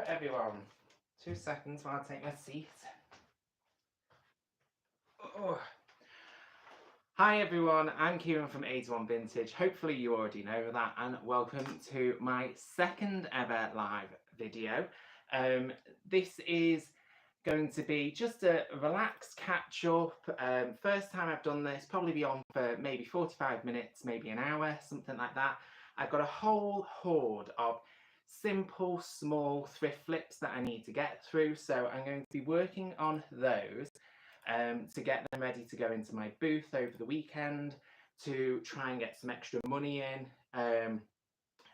Hello everyone. 2 seconds while I take my seat. Oh. Hi everyone, I'm Kieran from 81 Vintage. Hopefully you already know that, and welcome to my second ever live video. This is going to be just a relaxed catch up. First time I've done this, probably be on for maybe 45 minutes, maybe an hour, something like that. I've got a whole horde of simple, small thrift flips that I need to get through, so I'm going to be working on those to get them ready to go into my booth over the weekend to try and get some extra money in.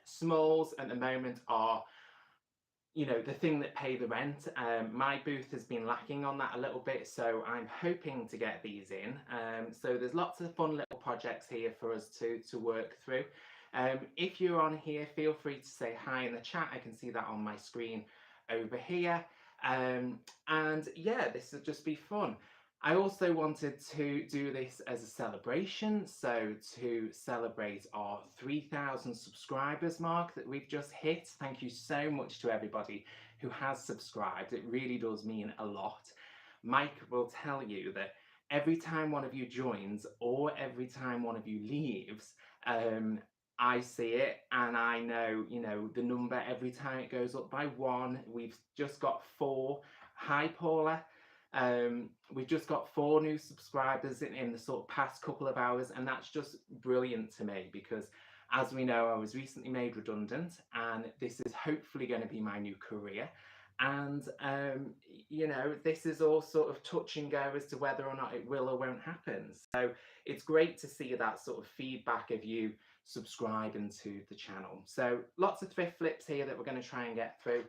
Smalls at the moment are, the thing that pay the rent. My booth has been lacking on that a little bit, so I'm hoping to get these in. So there's lots of fun little projects here for us to work through. If you're on here, feel free to say hi in the chat. I can see that on my screen over here. And yeah, this will just be fun. I also wanted to do this as a celebration, so to celebrate our 3,000 subscribers mark that we've just hit. Thank you so much to everybody who has subscribed. It really does mean a lot. Mike will tell you that every time one of you joins or every time one of you leaves, I see it and I know, the number every time it goes up by one. We've just got 4. Hi, Paula. We've just got 4 new subscribers in the sort of past couple of hours, and that's just brilliant to me because, as we know, I was recently made redundant and this is hopefully going to be my new career. And this is all sort of touch and go as to whether or not it will or won't happen. So it's great to see that sort of feedback of you subscribing to the channel. So lots of thrift flips here that we're going to try and get through.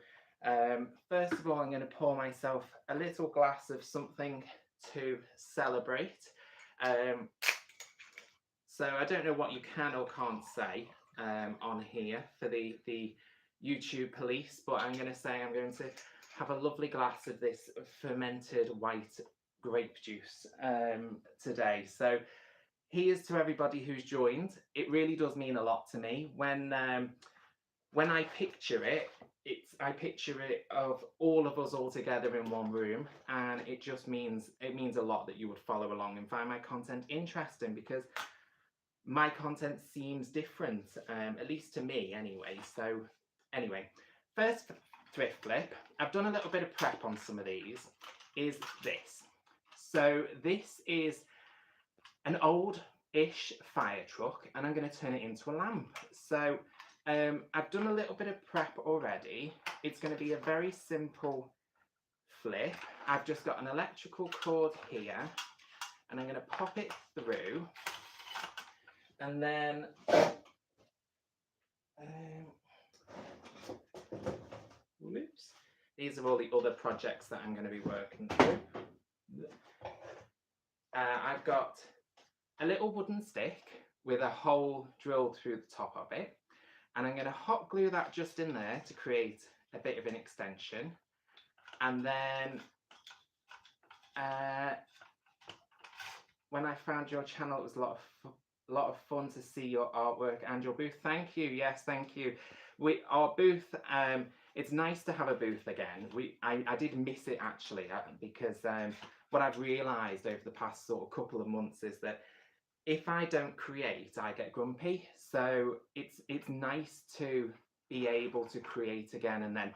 First of all, I'm going to pour myself a little glass of something to celebrate. So I don't know what you can or can't say on here for the YouTube police, but I'm going to say I'm going to have a lovely glass of this fermented white grape juice today. So here's to everybody who's joined. It really does mean a lot to me. When I picture it, I picture it of all of us all together in one room, and it means a lot that you would follow along and find my content interesting, because my content seems different, at least to me anyway. So anyway, first thrift flip, I've done a little bit of prep on some of these, is this. So this is an old-ish fire truck, and I'm going to turn it into a lamp. So I've done a little bit of prep already. It's going to be a very simple flip. I've just got an electrical cord here, and I'm going to pop it through, and then whoops, these are all the other projects that I'm going to be working through. I've got a little wooden stick with a hole drilled through the top of it, and I'm going to hot glue that just in there to create a bit of an extension. And then when I found your channel, it was a lot of fun to see your artwork and your booth. Thank you. Yes, thank you. Our booth, it's nice to have a booth again. I did miss it actually, because what I've realised over the past sort of couple of months is that if I don't create, I get grumpy. So it's nice to be able to create again, and then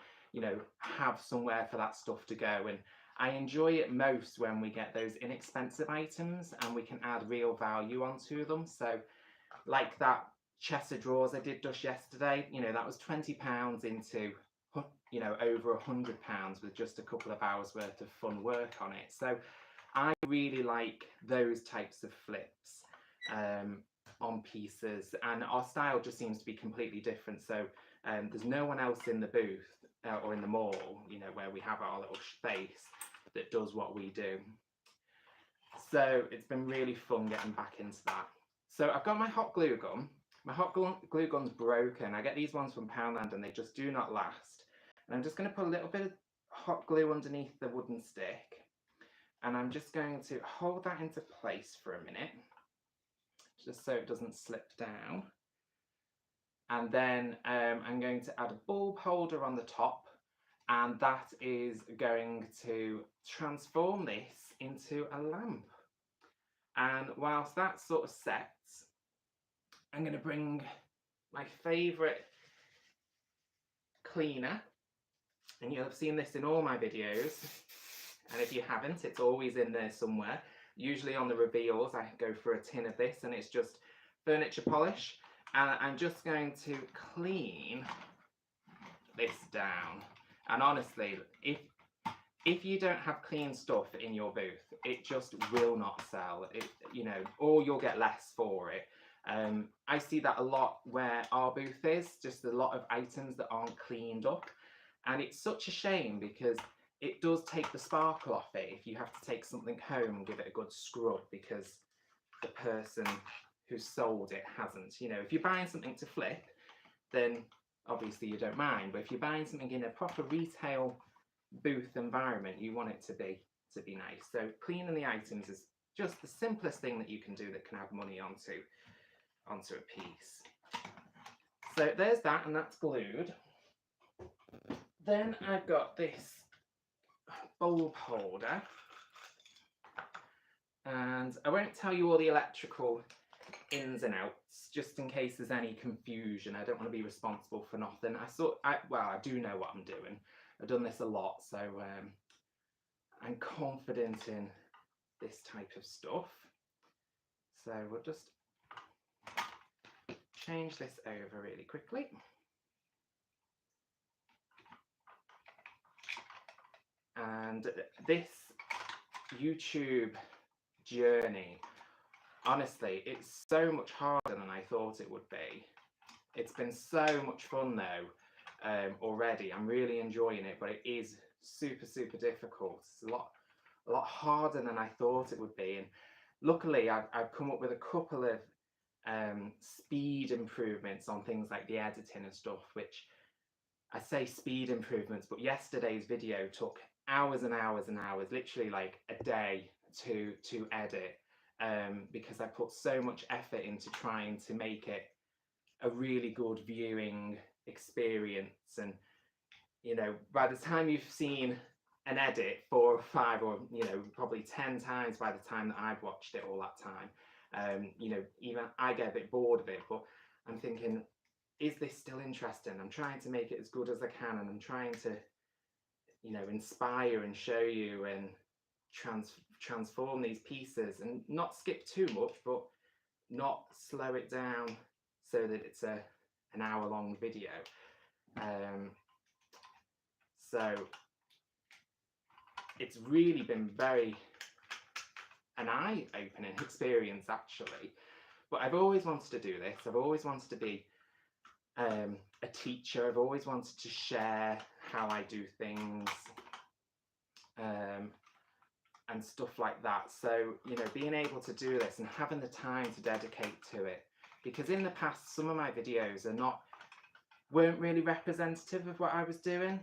have somewhere for that stuff to go. And I enjoy it most when we get those inexpensive items and we can add real value onto them. So like that chest of drawers I did just yesterday, that was £20 into over £100 with just a couple of hours worth of fun work on it. So I really like those types of flips on pieces, and our style just seems to be completely different. So there's no one else in the booth or in the mall, where we have our little space, that does what we do. So it's been really fun getting back into that. So I've got my hot glue gun. My hot glue gun's broken. I get these ones from Poundland and they just do not last. And I'm just going to put a little bit of hot glue underneath the wooden stick, and I'm just going to hold that into place for a minute, just so it doesn't slip down. And then I'm going to add a bulb holder on the top, and that is going to transform this into a lamp. And whilst that sort of sets, I'm going to bring my favourite cleaner, and you'll have seen this in all my videos, and if you haven't, it's always in there somewhere. Usually on the reveals I go for a tin of this, and it's just furniture polish, and I'm just going to clean this down. And honestly, if you don't have clean stuff in your booth, it just will not sell. Or you'll get less for it. I see that a lot where our booth is, just a lot of items that aren't cleaned up, and it's such a shame because it does take the sparkle off it if you have to take something home and give it a good scrub because the person who sold it hasn't. If you're buying something to flip, then obviously you don't mind, but if you're buying something in a proper retail booth environment, you want it to be nice. So cleaning the items is just the simplest thing that you can do that can add money onto a piece. So there's that, and that's glued. Then I've got this bulb holder, and I won't tell you all the electrical ins and outs just in case there's any confusion. I don't want to be responsible for nothing. I do know what I'm doing. I've done this a lot, so I'm confident in this type of stuff. So we'll just change this over really quickly. And this YouTube journey, honestly, it's so much harder than I thought it would be. It's been so much fun though already. I'm really enjoying it, but it is super, super difficult. It's a lot harder than I thought it would be. And luckily, I've come up with a couple of speed improvements on things like the editing and stuff, which I say speed improvements, but yesterday's video took hours and hours and hours, literally like a day to edit, because I put so much effort into trying to make it a really good viewing experience. And by the time you've seen an edit 4 or 5 or probably 10 times by the time that I've watched it all that time, even I get a bit bored of it, but I'm thinking, is this still interesting? I'm trying to make it as good as I can, and I'm trying to inspire and show you and transform these pieces and not skip too much, but not slow it down so that it's an hour-long video. So it's really been an eye-opening experience actually. But I've always wanted to do this. I've always wanted to be a teacher. I've always wanted to share how I do things and stuff like that. So being able to do this and having the time to dedicate to it, because in the past some of my videos weren't really representative of what I was doing,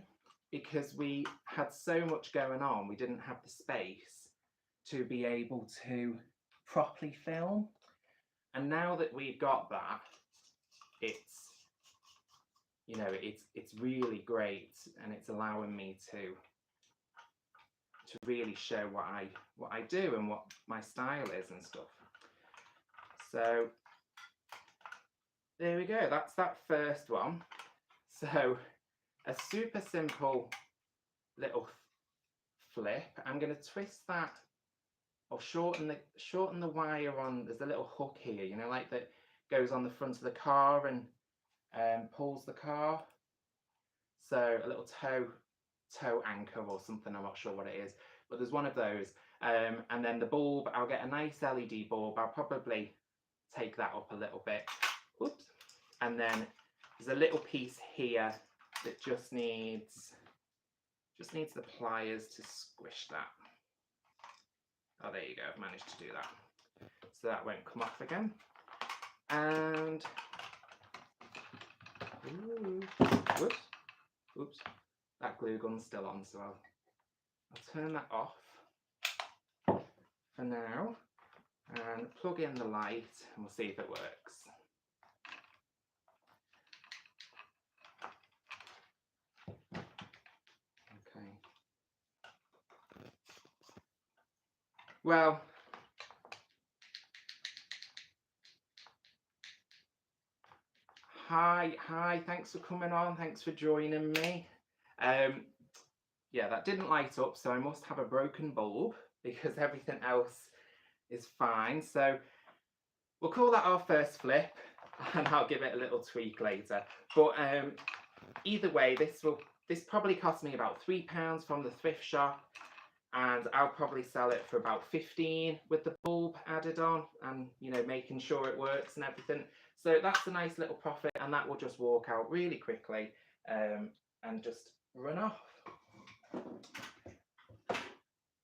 because we had so much going on. We didn't have the space to be able to properly film. And now that we've got that, it's really great, and it's allowing me to really show what I do and what my style is and stuff. So there we go. That's that first one. So a super simple little flip. I'm going to twist that or shorten the wire on. There's a little hook here, like that goes on the front of the car and pulls the car. So a little toe anchor or something, I'm not sure what it is, but there's one of those. And then the bulb, I'll get a nice LED bulb. I'll probably take that up a little bit. Oops. And then there's a little piece here that just needs the pliers to squish that. Oh, there you go, I've managed to do that. So that won't come off again. And oops, that glue gun's still on, so I'll turn that off for now and plug in the light, and we'll see if it works. Well, hi, thanks for coming on, thanks for joining me. Yeah, that didn't light up, so I must have a broken bulb because everything else is fine. So we'll call that our first flip and I'll give it a little tweak later. But either way, this probably cost me about £3 from the thrift shop, and I'll probably sell it for about 15 with the bulb added on, and you know, making sure it works and everything. So that's a nice little profit, and that will just walk out really quickly and just run off.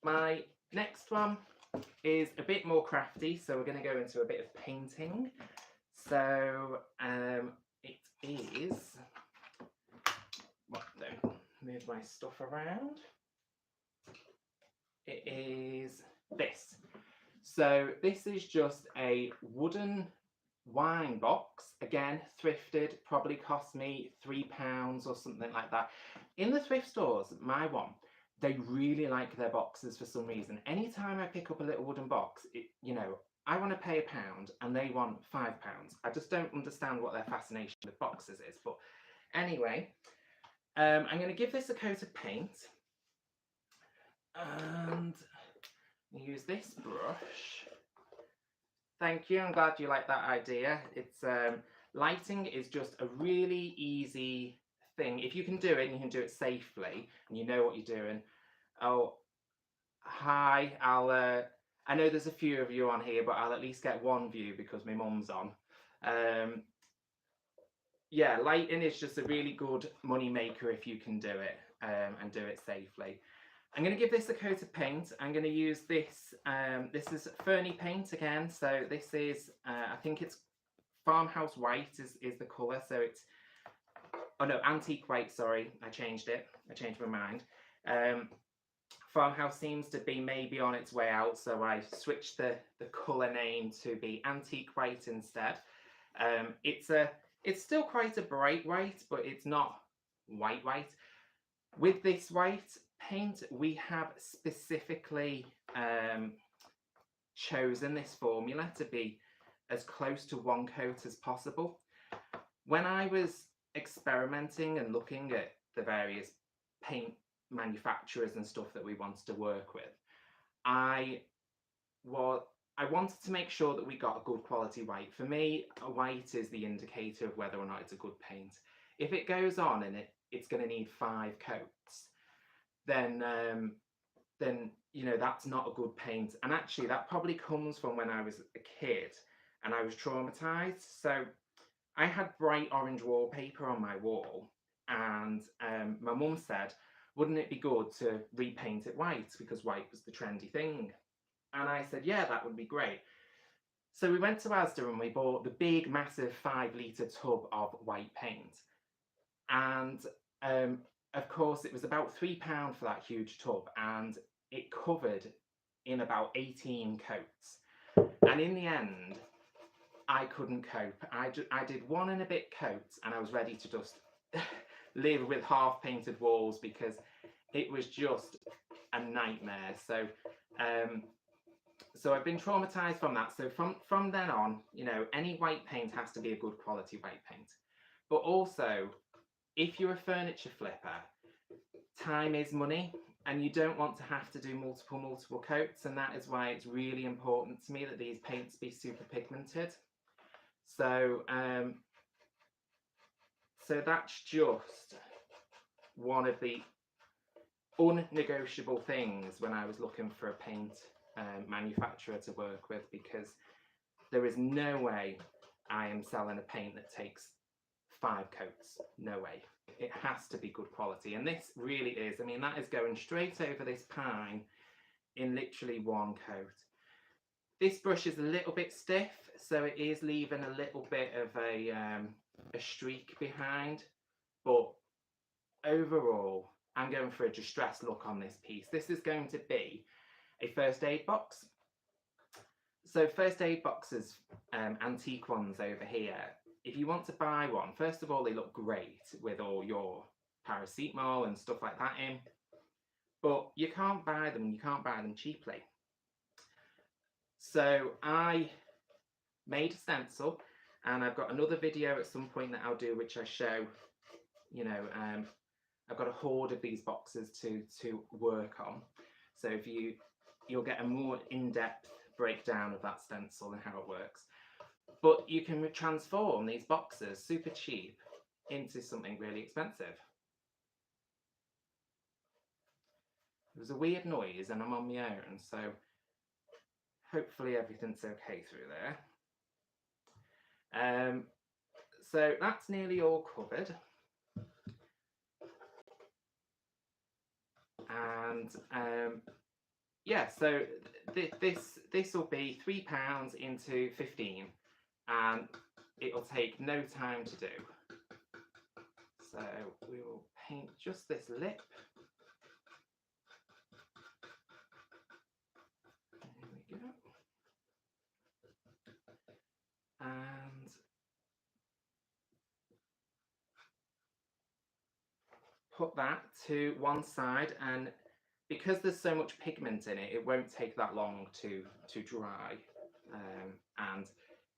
My next one is a bit more crafty, so we're going to go into a bit of painting. So it is, well, don't move my stuff around. It is this. So this is just a wooden wine box, again thrifted, probably cost me £3 or something like that. In the thrift stores, my one, they really like their boxes for some reason. Anytime I pick up a little wooden box, you know, I want to pay £1 and they want £5. I just don't understand what their fascination with boxes is. But anyway, I'm going to give this a coat of paint, and use this brush. Thank you, I'm glad you like that idea. It's lighting is just a really easy thing. If you can do it and you can do it safely and you know what you're doing. Oh, hi, I know there's a few of you on here, but I'll at least get one view because my mum's on. Yeah, lighting is just a really good money maker if you can do it and do it safely. I'm going to give this a coat of paint. I'm going to use this. This is Fernie paint again. So this is, I think it's Farmhouse White is the colour. So it's, oh no, Antique White, sorry. I changed it. I changed my mind. Farmhouse seems to be maybe on its way out. So I switched the colour name to be Antique White instead. It's still quite a bright white, but it's not white. With this white paint, we have specifically chosen this formula to be as close to one coat as possible. When I was experimenting and looking at the various paint manufacturers and stuff that we wanted to work with, I wanted to make sure that we got a good quality white. For me, a white is the indicator of whether or not it's a good paint. If it goes on and it's going to need 5 coats, then you know, that's not a good paint. And actually that probably comes from when I was a kid and I was traumatized. So I had bright orange wallpaper on my wall, and my mum said, wouldn't it be good to repaint it white because white was the trendy thing? And I said, yeah, that would be great. So we went to Asda and we bought the big massive 5-litre tub of white paint. And of course it was about £3 for that huge tub, and it covered in about 18 coats. And in the end, I couldn't cope. I did 1 and a bit coats and I was ready to just live with half painted walls because it was just a nightmare. So so I've been traumatized from that. So from then on, you know, any white paint has to be a good quality white paint. But also, if you're a furniture flipper, time is money, and you don't want to have to do multiple coats, and that is why it's really important to me that these paints be super pigmented. So so that's just one of the unnegotiable things when I was looking for a paint manufacturer to work with, because there is no way I am selling a paint that takes 5 coats. No way. It has to be good quality, and this really is. I mean, that is going straight over this pine in literally 1 coat. This brush is a little bit stiff, so it is leaving a little bit of a streak behind, but overall I'm going for a distressed look on this piece. This is going to be a first aid box. So first aid boxes, antique ones over here, if you want to buy one, first of all, they look great with all your paracetamol and stuff like that in, but you can't buy them cheaply. So I made a stencil, and I've got another video at some point that I'll do, which I show, I've got a hoard of these boxes to work on. So you'll get a more in-depth breakdown of that stencil and how it works. But you can transform these boxes, super cheap, into something really expensive. It was a weird noise and I'm on my own, so hopefully everything's okay through there. So that's nearly all covered. And yeah, so this will be £3 into 15, and it'll take no time to do. So we will paint just this lip. There we go. And put that to one side, and because there's so much pigment in it, it won't take that long to dry. And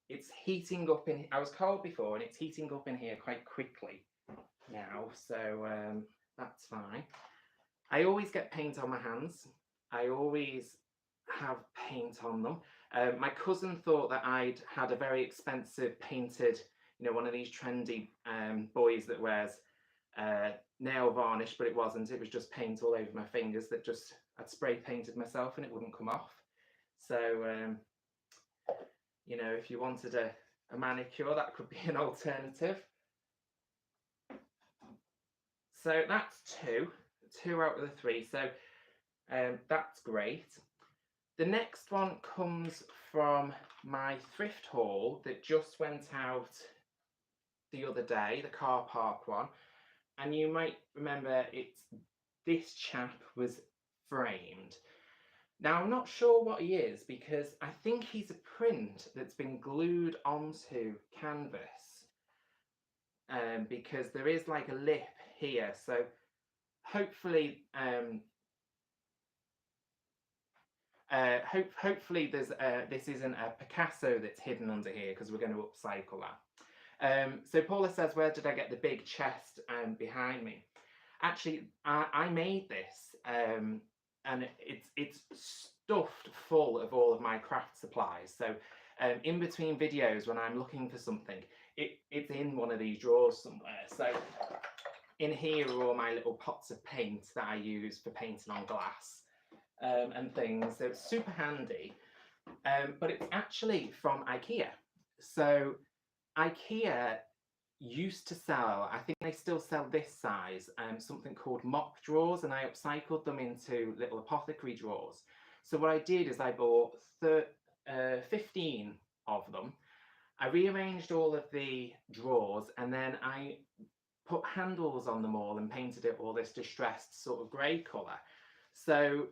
it's heating up in, I was cold before, and it's heating up in here quite quickly now, so that's fine. I always get paint on my hands. I always have paint on them. My cousin thought that I'd had a very expensive painted, one of these trendy boys that wears nail varnish, but it wasn't. It was just paint all over my fingers that just I'd spray painted myself and it wouldn't come off. So, if you wanted a manicure, that could be an alternative. So that's two out of the three. So that's great. The next one comes from my thrift haul that just went out the other day, the car park one. And you might remember this chap was framed. Now, I'm not sure what he is, because I think he's a print that's been glued onto canvas, because there is like a lip here. So hopefully, hopefully this isn't a Picasso that's hidden under here, because we're going to upcycle that. So Paula says, where did I get the big chest behind me? Actually, I made this, and it's stuffed full of all of my craft supplies. So in between videos, when I'm looking for something, it's in one of these drawers somewhere. So in here are all my little pots of paint that I use for painting on glass and things. So it's super handy. But it's actually from IKEA. So IKEA used to sell, I think they still sell this size, something called mop drawers, and I upcycled them into little apothecary drawers. So what I did is I bought 15 of them. I rearranged all of the drawers, and then I put handles on them all and painted it all this distressed sort of grey colour. So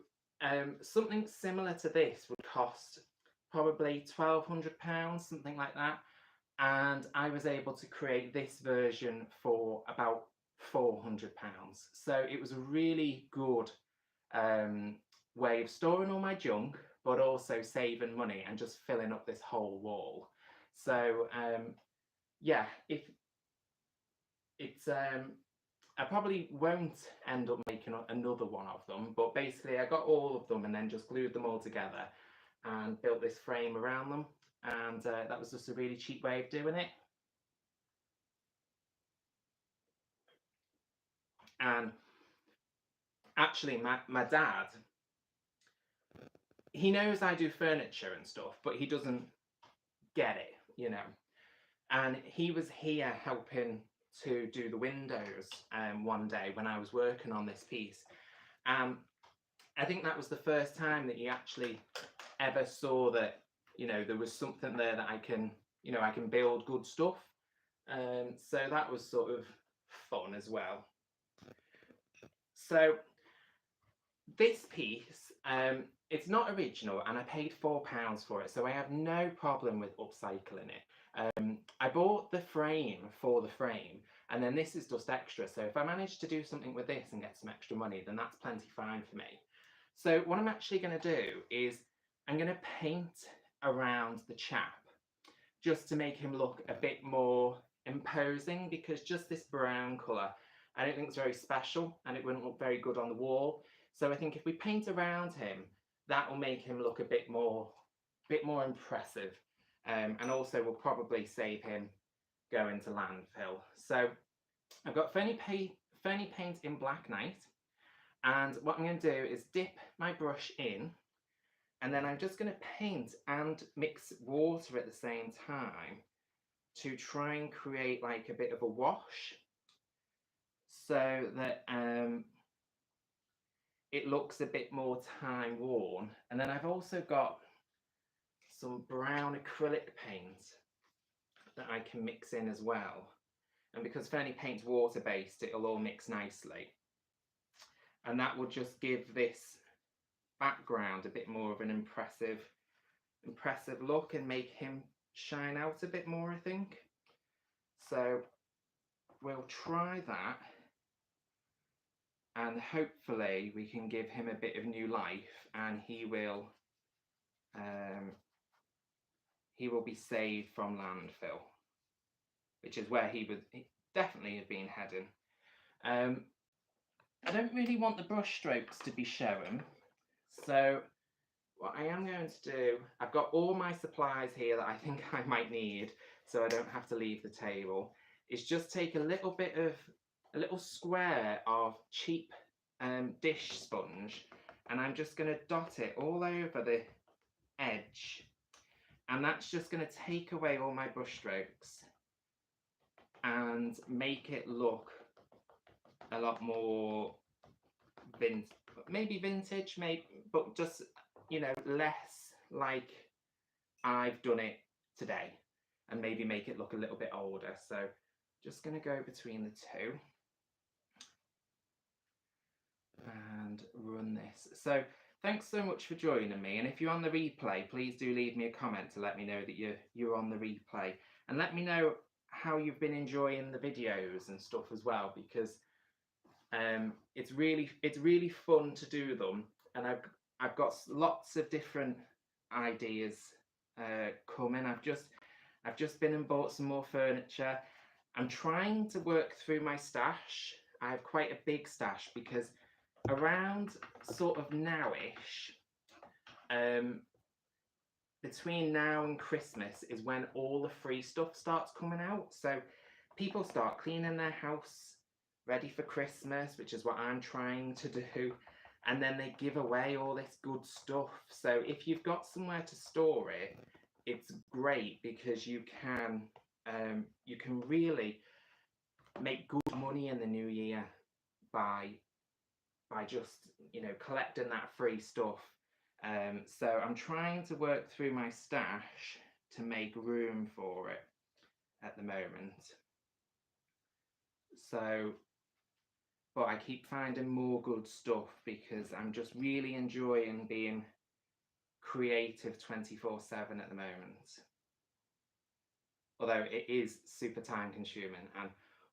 something similar to this would cost probably £1,200, something like that. And I was able to create this version for about £400. So it was a really good way of storing all my junk, but also saving money and just filling up this whole wall. So yeah, if it's I probably won't end up making another one of them, but basically I got all of them and then just glued them all together and built this frame around them. And that was just a really cheap way of doing it. And actually, my dad, he knows I do furniture and stuff, but he doesn't get it, And he was here helping to do the windows one day when I was working on this piece. I think that was the first time that he actually ever saw that, there was something there that I can build good stuff. So that was sort of fun as well. So this piece, it's not original, and I paid £4 for it, so I have no problem with upcycling it. I bought the frame for the frame, and then this is just extra, so if I manage to do something with this and get some extra money, then that's plenty fine for me. So what I'm actually going to do is I'm going to paint around the chap, just to make him look a bit more imposing, because just this brown colour I don't think it's very special and it wouldn't look very good on the wall. So I think if we paint around him, that will make him look a bit more impressive, and also will probably save him going to landfill. So I've got Ferny paint in Black Knight, and what I'm going to do is dip my brush in, and then I'm just going to paint and mix water at the same time to try and create like a bit of a wash, so that it looks a bit more time worn. And then I've also got some brown acrylic paint that I can mix in as well. And because Ferny paint's water based, it'll all mix nicely. And that will just give this background a bit more of an impressive look and make him shine out a bit more, I think. So we'll try that, and hopefully we can give him a bit of new life, and he will be saved from landfill, which is where he definitely have been heading. I don't really want the brush strokes to be shown, so what I am going to do, I've got all my supplies here that I think I might need, so I don't have to leave the table, is just take a little square of cheap dish sponge, and I'm just going to dot it all over the edge, and that's just going to take away all my brush strokes and make it look a lot more maybe vintage, but just, you know, less like I've done it today, and maybe make it look a little bit older. So just going to go between the two and run this. So thanks so much for joining me, and if you're on the replay, please do leave me a comment to let me know that you're on the replay, and let me know how you've been enjoying the videos and stuff as well, because it's really fun to do them, and I've got lots of different ideas coming. I've just been and bought some more furniture. I'm trying to work through my stash. I have quite a big stash, because around sort of nowish, between now and Christmas is when all the free stuff starts coming out. So people start cleaning their house ready for Christmas, which is what I'm trying to do, and then they give away all this good stuff. So if you've got somewhere to store it, it's great, because you can really make good money in the new year by just, you know, collecting that free stuff. So I'm trying to work through my stash to make room for it at the moment. So, but I keep finding more good stuff, because I'm just really enjoying being creative 24/7 at the moment. Although it is super time consuming, and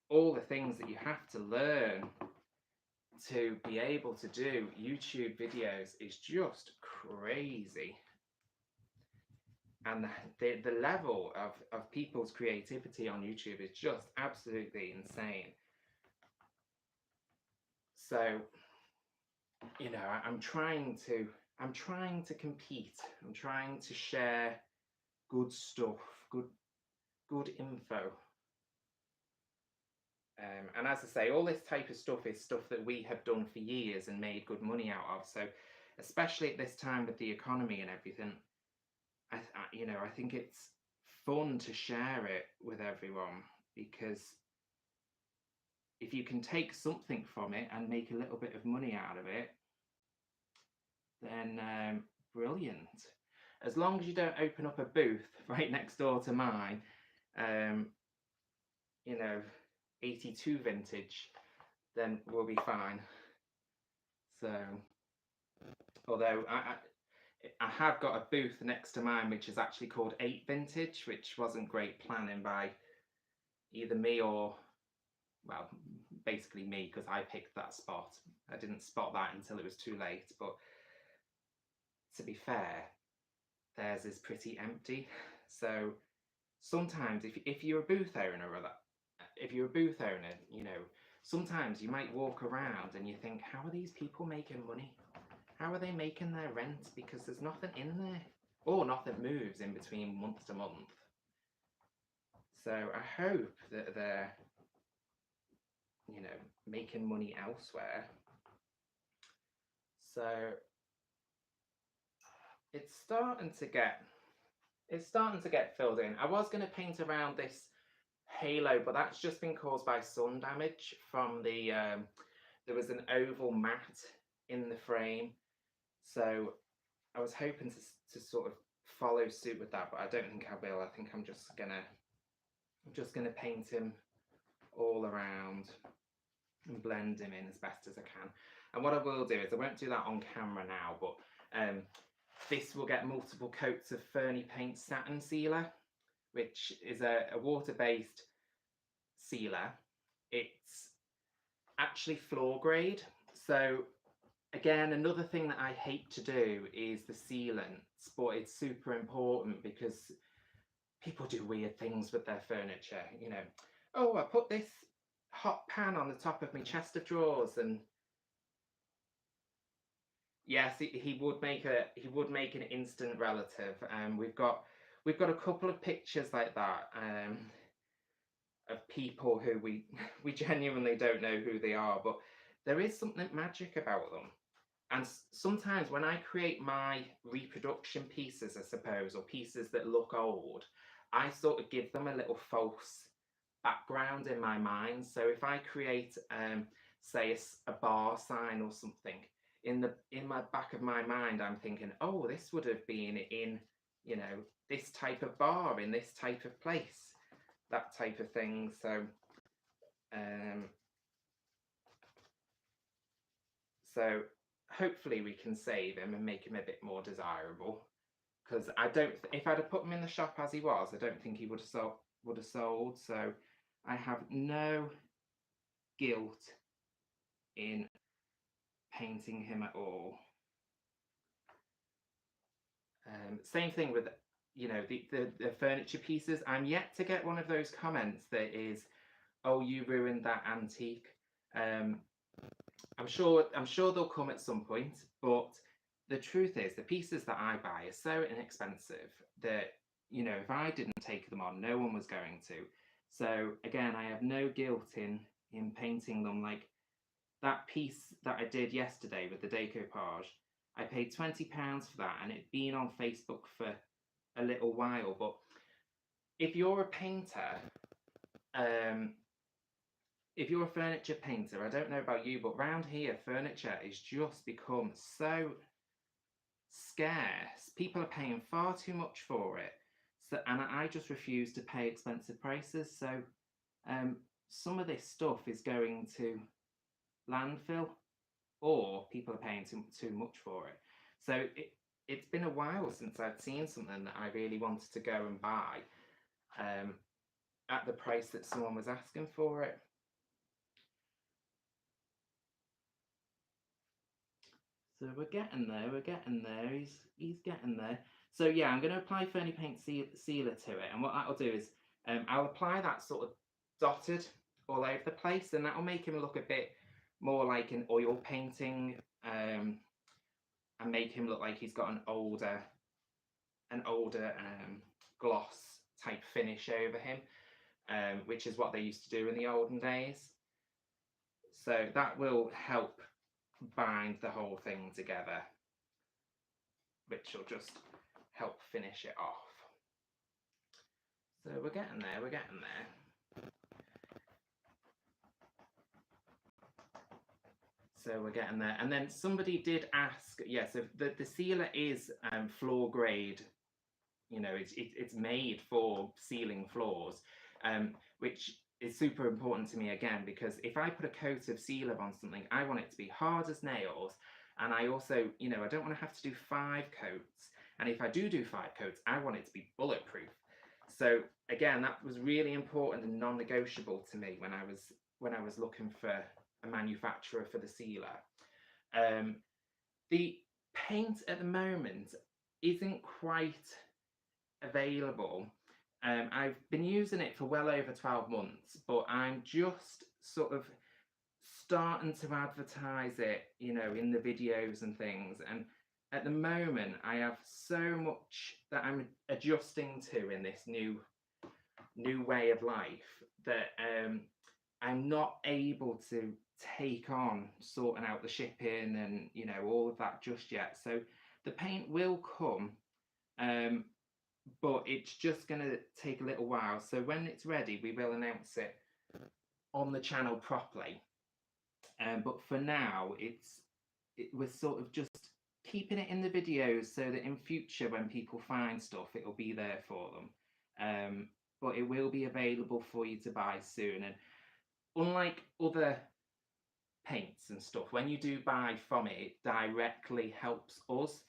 all the things that you have to learn to be able to do YouTube videos is just crazy. And the level of people's creativity on YouTube is just absolutely insane. So, you know, I'm trying to compete. I'm trying to share good stuff, good info. And as I say, all this type of stuff is stuff that we have done for years and made good money out of. So, especially at this time with the economy and everything, I think it's fun to share it with everyone, because if you can take something from it and make a little bit of money out of it, then brilliant. As long as you don't open up a booth right next door to mine, 82 vintage, then we'll be fine. So, although I have got a booth next to mine which is actually called 8 vintage, which wasn't great planning by either me or, well, basically me, because I picked that spot. I didn't spot that until it was too late. But to be fair, theirs is pretty empty. So sometimes if you're a booth owner or that, if you're a booth owner, you know, sometimes you might walk around and you think, how are these people making money? How are they making their rent? Because there's nothing in there, or nothing moves in between month to month. So I hope that they're, you know, making money elsewhere. So it's starting to get filled in. I was going to paint around this halo, but that's just been caused by sun damage from the there was an oval mat in the frame, so I was hoping to sort of follow suit with that, but I don't think I will. I think I'm just gonna paint him all around and blend him in as best as I can. And what I will do is, I won't do that on camera now, but this will get multiple coats of Fernie Paint Satin Sealer, which is a water-based sealer. It's actually floor grade. So again, another thing that I hate to do is the sealants, but it's super important because people do weird things with their furniture. You know, oh, I put this hot pan on the top of my chest of drawers, and yes, he would make an instant relative. We've got a couple of pictures like that. Of people who we genuinely don't know who they are, but there is something magic about them. And sometimes when I create my reproduction pieces, I suppose, or pieces that look old, I sort of give them a little false background in my mind. So if I create, say, a bar sign or something, in my back of my mind, I'm thinking, oh, this would have been in, you know, this type of bar in this type of place, that type of thing. Um, so hopefully we can save him and make him a bit more desirable. Because I don't, if I'd have put him in the shop as he was, I don't think he would have sold. So I have no guilt in painting him at all. Same thing with, you know, the furniture pieces. I'm yet to get one of those comments that is, oh, you ruined that antique. I'm sure they'll come at some point, but the truth is, the pieces that I buy are so inexpensive that, you know, if I didn't take them on, no one was going to. So again, I have no guilt in painting them. Like that piece that I did yesterday with the decoupage, I paid £20 for that, and it'd been on Facebook for a little while. But if you're a painter, if you're a furniture painter, I don't know about you, but round here, furniture has just become so scarce. People are paying far too much for it. So, and I just refuse to pay expensive prices. So some of this stuff is going to landfill, or people are paying too much for it. So it's been a while since I'd seen something that I really wanted to go and buy at the price that someone was asking for it. So we're getting there, he's getting there. So yeah, I'm going to apply Fernie Paint Sealer to it, and what that'll do is I'll apply that sort of dotted all over the place, and that'll make him look a bit more like an oil painting, and make him look like he's got an older gloss type finish over him, which is what they used to do in the olden days. So that will help bind the whole thing together, which will just help finish it off. So we're getting there, So we're getting there. And then somebody did ask, yeah, so the sealer is floor grade. You know, it's made for sealing floors, which is super important to me again, because if I put a coat of sealer on something, I want it to be hard as nails. And I also, you know, I don't want to have to do 5 coats. And if I do 5 coats, I want it to be bulletproof. So again, that was really important and non-negotiable to me when I was looking for a manufacturer for the sealer. The paint at the moment isn't quite available. I've been using it for well over 12 months, but I'm just sort of starting to advertise it, you know, in the videos and things. And at the moment, I have so much that I'm adjusting to in this new way of life that I'm not able to take on sorting out the shipping and, you know, all of that just yet. So the paint will come, um, but it's just going to take a little while. So when it's ready, we will announce it on the channel properly. But for now, we're sort of just keeping it in the videos so that in future, when people find stuff, it'll be there for them. But it will be available for you to buy soon. And unlike other paints and stuff, when you do buy from it, it directly helps us.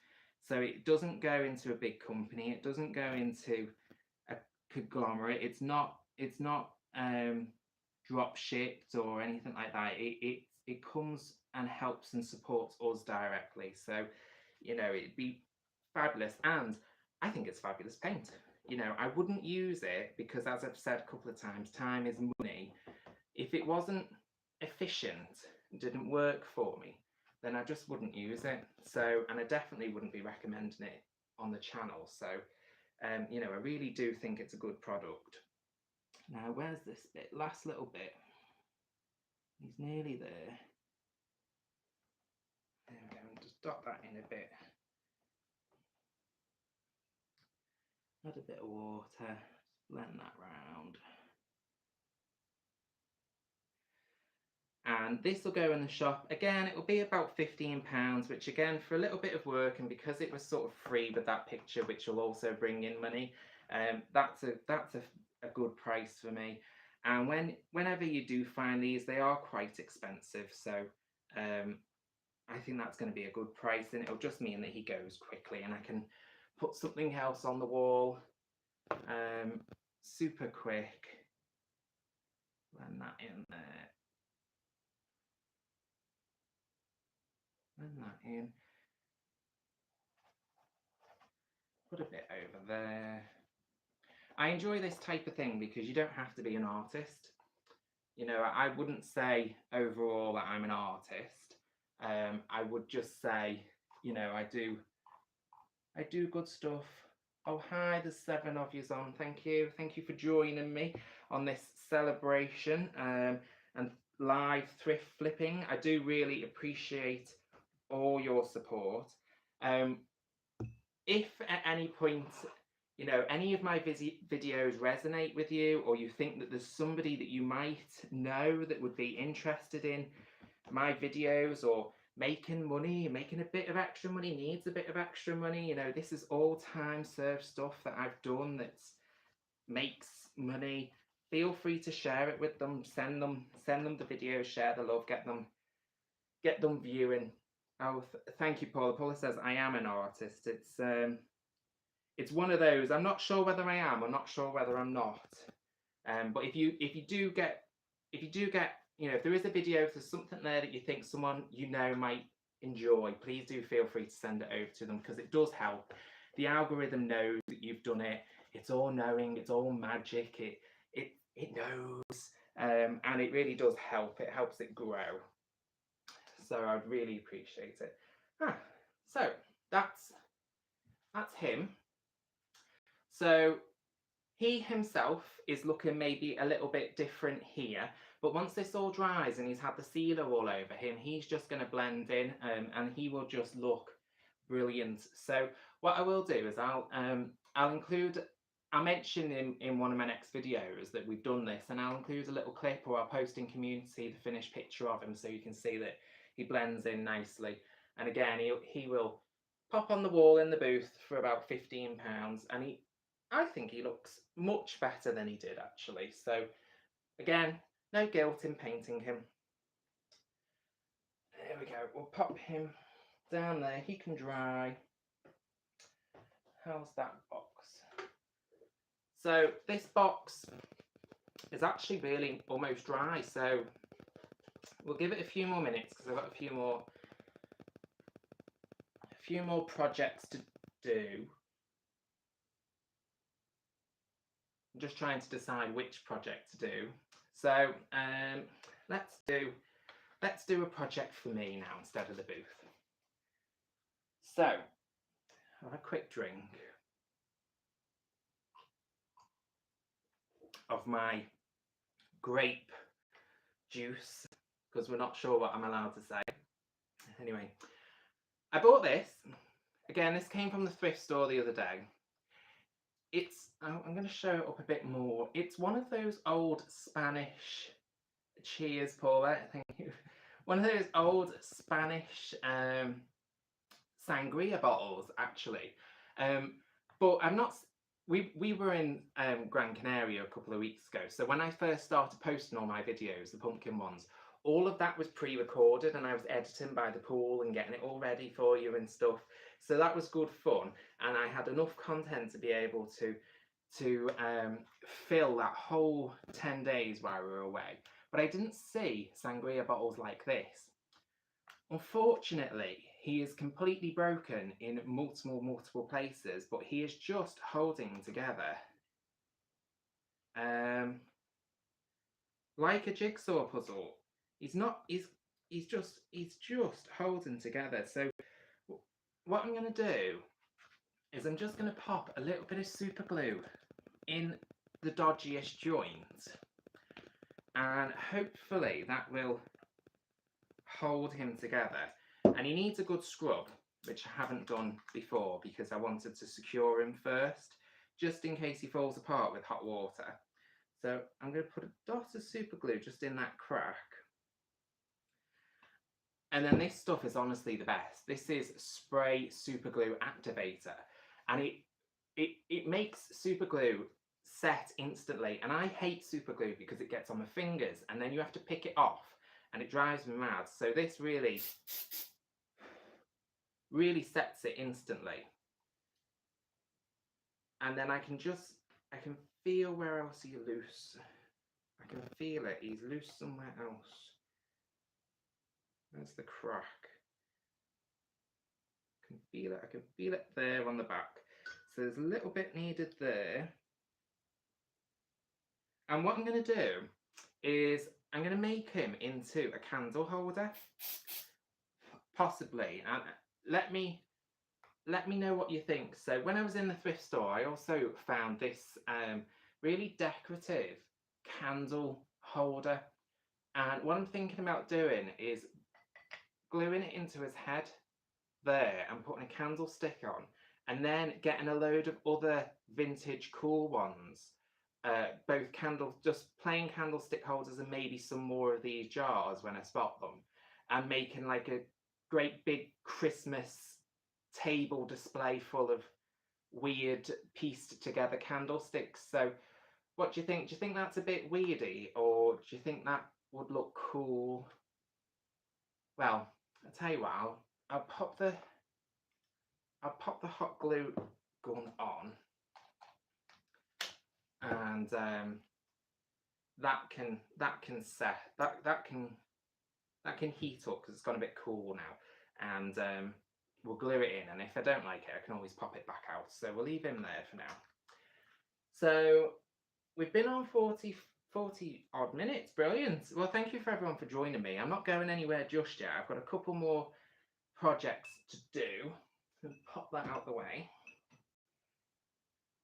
So it doesn't go into a big company. It doesn't go into a conglomerate. It's not drop shipped or anything like that. It comes and helps and supports us directly. So, you know, it'd be fabulous. And I think it's fabulous paint. You know, I wouldn't use it because, as I've said a couple of times, time is money. If it wasn't efficient, didn't work for me, then I just wouldn't use it. So, and I definitely wouldn't be recommending it on the channel. So, you know, I really do think it's a good product. Now, where's this bit? Last little bit. He's nearly there. There we go. And just dot that in a bit. Add a bit of water. Blend that round. And this will go in the shop. Again, it will be about £15, which again, for a little bit of work, and because it was sort of free with that picture, which will also bring in money, that's a good price for me. And whenever you do find these, they are quite expensive. So I think that's going to be a good price, and it'll just mean that he goes quickly and I can put something else on the wall super quick. Blend that in there. Blend that in. Put a bit over there. I enjoy this type of thing because you don't have to be an artist. You know, I wouldn't say overall that I'm an artist. I would just say, you know, I do good stuff. Oh, hi, there's 7 of yous on. Thank you for joining me on this celebration and live thrift flipping. I do really appreciate all your support. If at any point, you know, any of my videos resonate with you, or you think that there's somebody that you might know that would be interested in my videos, or making money, making a bit of extra money, needs a bit of extra money, you know, this is all time served stuff that I've done that makes money. Feel free to share it with them, send them the videos, share the love, get them viewing. Oh, thank you, Paula. Paula says I am an artist. It's one of those. I'm not sure whether I am. I'm not sure whether I'm not. But if you do get, you know, if there is a video, if there's something there that you think someone you know might enjoy, please do feel free to send it over to them, because it does help. The algorithm knows that you've done it. It's all knowing. It's all magic. It knows, and it really does help. It helps it grow. So I'd really appreciate it. So that's him. So he himself is looking maybe a little bit different here, but once this all dries and he's had the sealer all over him, he's just going to blend in, and he will just look brilliant. So what I will do is I'll mention in one of my next videos that we've done this, and I'll include a little clip, or I'll post in community the finished picture of him so you can see that he blends in nicely. And again, he will pop on the wall in the booth for about £15, and I think he looks much better than he did actually. So again, no guilt in painting him. There we go. We'll pop him down there. He can dry. How's that box? So this box is actually really almost dry. So we'll give it a few more minutes because I've got a few more projects do, I'm just trying to decide which project to do. So let's do a project for me now instead of the booth. So have a quick drink of my grape juice because we're not sure what I'm allowed to say. Anyway, I bought this. Again, this came from the thrift store the other day. I'm going to show it up a bit more. It's one of those old Spanish, cheers Paula, thank you. One of those old Spanish sangria bottles actually. But I'm not, we were in Gran Canaria a couple of weeks ago. So when I first started posting all my videos, the pumpkin ones, all of that was pre-recorded and I was editing by the pool and getting it all ready for you and stuff. So that was good fun, and I had enough content to be able to fill that whole 10 days while we were away. But I didn't see sangria bottles like this. Unfortunately, he is completely broken in multiple places, but he is just holding together like a jigsaw puzzle. He's just holding together. So what I'm going to do is I'm just going to pop a little bit of super glue in the dodgiest joint, and hopefully that will hold him together. And he needs a good scrub, which I haven't done before because I wanted to secure him first, just in case he falls apart with hot water. So I'm going to put a dot of super glue just in that crack. And then this stuff is honestly the best. This is spray super glue activator, and it makes super glue set instantly. And I hate super glue because it gets on my fingers and then you have to pick it off and it drives me mad. So this really sets it instantly. And then I can feel where else he's loose. I can feel it. He's loose somewhere else. There's the crack. I can feel it. I can feel it there on the back. So there's a little bit needed there. And what I'm going to do is I'm going to make him into a candle holder, possibly. And let me know what you think. So when I was in the thrift store, I also found this really decorative candle holder. And what I'm thinking about doing is gluing it into his head there and putting a candlestick on, and then getting a load of other vintage cool ones, just plain candlestick holders, and maybe some more of these jars when I spot them, and making like a great big Christmas table display full of weird pieced together candlesticks. So what do you think? Do you think that's a bit weirdy, or do you think that would look cool? Well, I'll tell you what, I'll pop the hot glue gun on, and that can heat up because it's gone a bit cool now, and we'll glue it in, and if I don't like it I can always pop it back out. So we'll leave him there for now. So we've been on 40 odd minutes. Brilliant. Well, thank you for everyone for joining me. I'm not going anywhere just yet. I've got a couple more projects to do. I'll pop that out the way.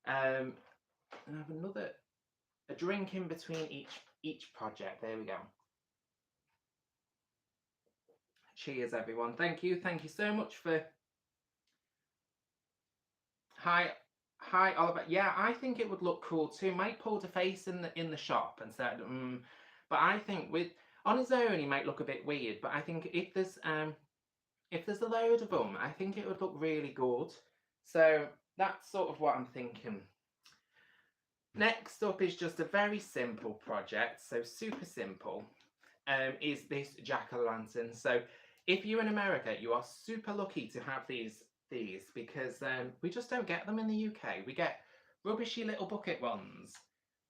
And I have a drink in between each project. There we go. Cheers, everyone. Thank you so much for. Hi, Oliver. Yeah, I think it would look cool too. Mike pulled a face in the shop and said, but I think on his own he might look a bit weird. But I think if there's a load of them, I think it would look really good. So that's sort of what I'm thinking. Next up is just a very simple project, so super simple, is this jack-o'-lantern. So if you're in America, you are super lucky to have these because we just don't get them in the UK. We get rubbishy little bucket ones,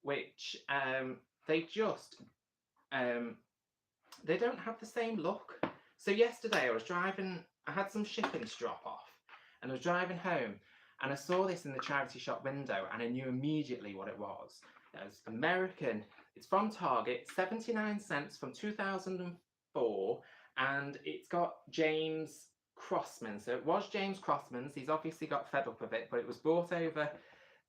which they don't have the same look. So yesterday I was driving, I had some shipping to drop off, and I was driving home, And I saw this in the charity shop window and I knew immediately what it was. It was American. It's from Target, 79 cents from 2004, and it's got James Crossman. So it was James Crossman's. He's obviously got fed up with it, but it was brought over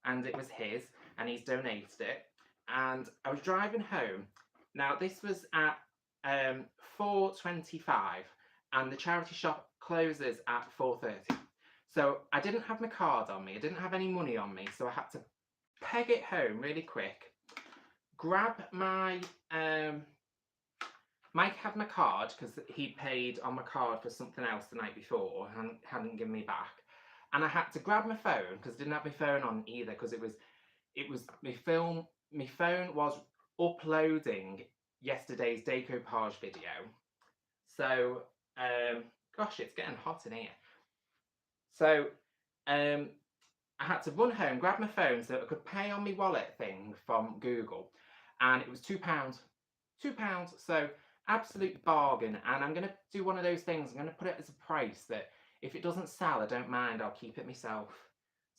and it was his, and he's donated it. And I was driving home. Now this was at 4:25, and the charity shop closes at 4:30. So I didn't have my card on me. I didn't have any money on me, so I had to peg it home really quick. Grab my Mike had my card because he paid on my card for something else the night before and hadn't given me back. And I had to grab my phone because I didn't have my phone on either, because it was my phone was uploading yesterday's decoupage video. So gosh, it's getting hot in here. So I had to run home, grab my phone so that I could pay on my wallet thing from Google, and it was £2. £2. So absolute bargain. And I'm going to do one of those things. I'm going to put it as a price that if it doesn't sell, I don't mind. I'll keep it myself.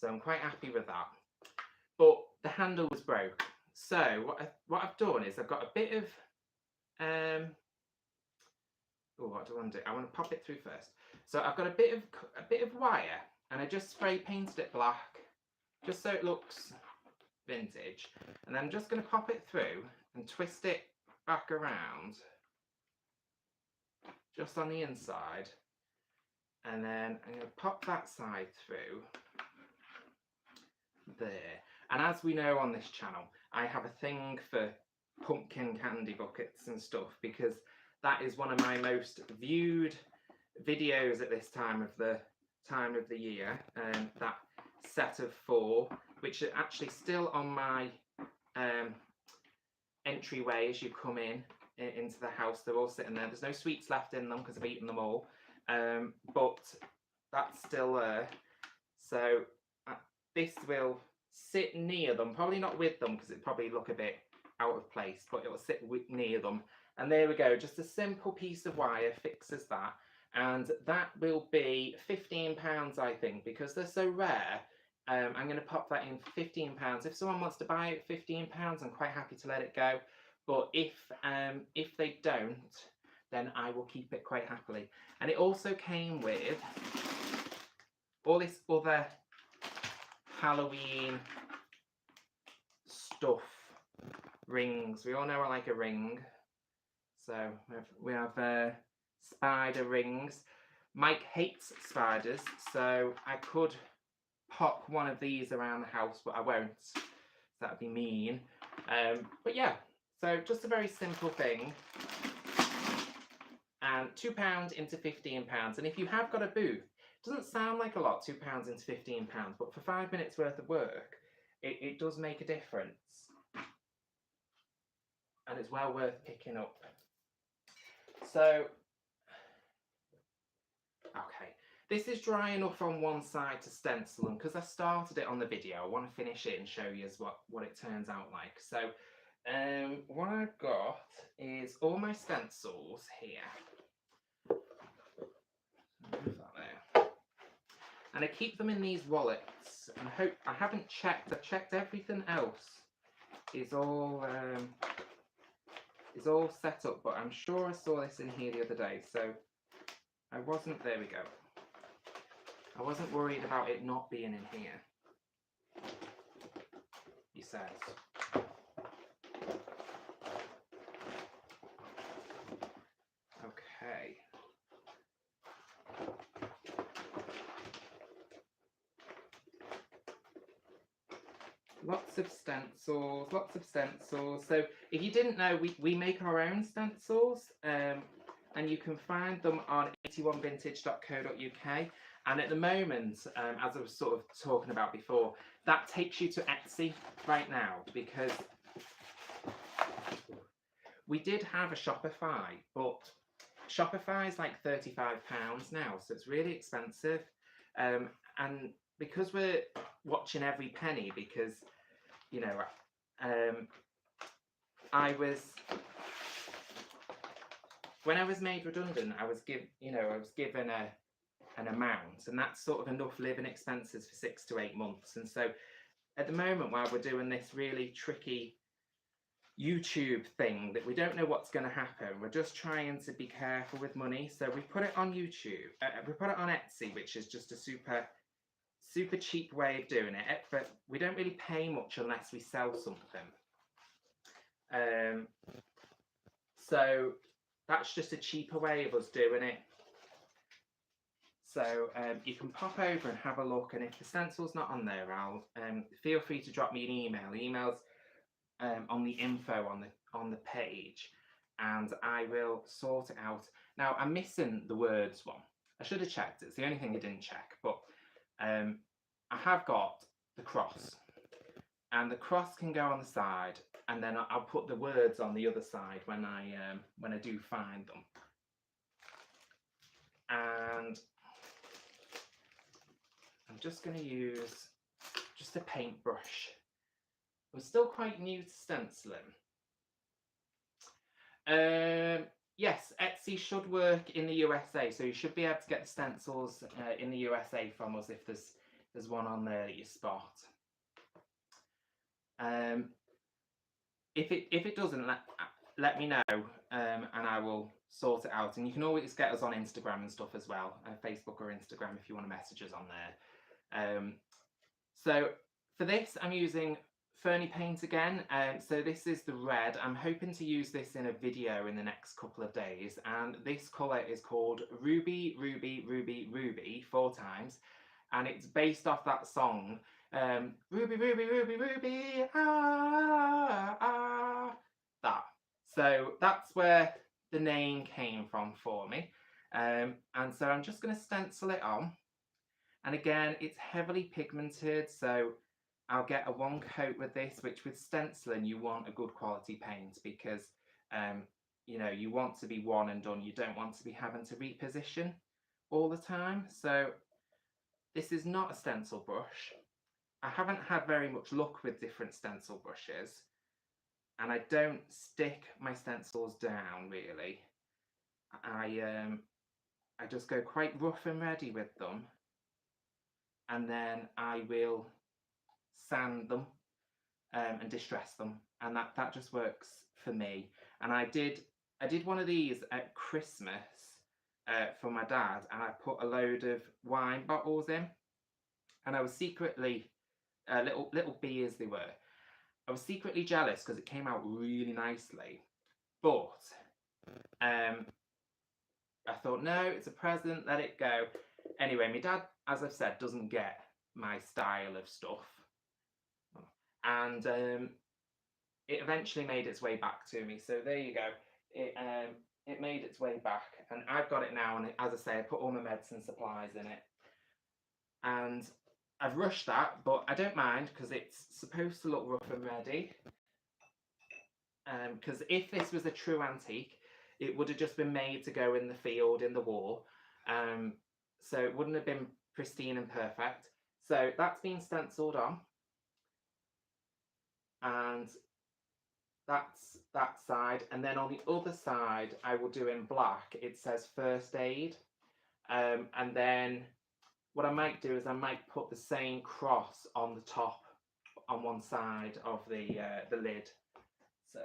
So I'm quite happy with that. But the handle was broke. So what I've done is I've got a bit of what do I want to do? I want to pop it through first. So I've got a bit of wire, and I just spray painted it black, just so it looks vintage. And then I'm just going to pop it through and twist it back around, just on the inside. And then I'm going to pop that side through there. And as we know on this channel, I have a thing for pumpkin candy buckets and stuff, because that is one of my most viewed videos at this time of the year. That set of 4, which are actually still on my entryway as you come into the house. They're all sitting there. There's no sweets left in them because I've eaten them all, but that's still there. So this will sit near them, probably not with them because it probably look a bit out of place, but it will sit near them. And there we go, just a simple piece of wire fixes that, and that will be £15, I think, because they're so rare. I'm going to pop that in for £15. If someone wants to buy it at £15, I'm quite happy to let it go. But if they don't, then I will keep it quite happily. And it also came with all this other Halloween stuff. Rings. We all know I like a ring. So we have spider rings. Mike hates spiders, so I could pop one of these around the house, but I won't. That would be mean. But yeah, so just a very simple thing. And £2 into £15. And if you have got a booth, it doesn't sound like a lot, £2 into £15, but for 5 minutes worth of work, it does make a difference. And it's well worth picking up. So, okay, this is dry enough on one side to stencil, and because I started it on the video, I want to finish it and show you what it turns out like. So, what I've got is all my stencils here. Move that there. And I keep them in these wallets, and I haven't checked. I've checked everything else is all set up, but I'm sure I saw this in here the other day, so I wasn't, there we go. I wasn't worried about it not being in here, he says. Okay. Lots of stencils, lots of stencils. So if you didn't know, we make our own stencils, and you can find them on 81vintage.co.uk. And at the moment, as I was sort of talking about before, that takes you to Etsy right now, because we did have a Shopify, but Shopify is like £35 now, so it's really expensive. And because we're watching every penny, because you know, when I was made redundant, I was given a an amount, and that's sort of enough living expenses for 6 to 8 months. And so at the moment, while we're doing this really tricky YouTube thing that we don't know what's going to happen, we're just trying to be careful with money. So we put it on YouTube, we put it on Etsy, which is just a super cheap way of doing it, but we don't really pay much unless we sell something. So that's just a cheaper way of us doing it. So you can pop over and have a look, and if the stencil's not on there, I'll feel free to drop me an email. The email's on the info on the page, and I will sort it out. Now I'm missing the words one. I should have checked. It's the only thing I didn't check, but I have got the cross, and the cross can go on the side, and then I'll put the words on the other side when I do find them. And I'm just going to use just a paintbrush. I'm still quite new to stenciling. Yes, Etsy should work in the USA, so you should be able to get the stencils in the USA from us if there's one on there that you spot. If it doesn't, let me know, and I will sort it out. And you can always get us on Instagram and stuff as well, Facebook or Instagram if you want to message us on there. So for this, I'm using Ferny paint again. So this is the red. I'm hoping to use this in a video in the next couple of days, and this colour is called Ruby, Ruby, Ruby, Ruby, 4 times, and it's based off that song, Ruby, Ruby, Ruby, Ruby, ah, ah, that. So that's where the name came from for me. And so I'm just going to stencil it on. And again, it's heavily pigmented, so I'll get a 1 coat with this, which with stenciling, you want a good quality paint because, you know, you want to be one and done. You don't want to be having to reposition all the time. So this is not a stencil brush. I haven't had very much luck with different stencil brushes, and I don't stick my stencils down really. I just go quite rough and ready with them, and then I will sand them and distress them, and that just works for me. And I did one of these at Christmas for my dad, and I put a load of wine bottles in, and I was secretly little beers they were. I was secretly jealous because it came out really nicely, but I thought, no, it's a present, let it go. Anyway, my dad, as I've said, doesn't get my style of stuff, and it eventually made its way back to me. So there you go. It made its way back, and I've got it now. And as I say, I put all my medicine supplies in it, and I've rushed that, but I don't mind because it's supposed to look rough and ready. Because if this was a true antique, it would have just been made to go in the field in the war, so it wouldn't have been pristine and perfect. So that's been stenciled on, and that's that side. And then on the other side, I will do in black, it says first aid, and then what I might do is I might put the same cross on the top on one side of the lid. So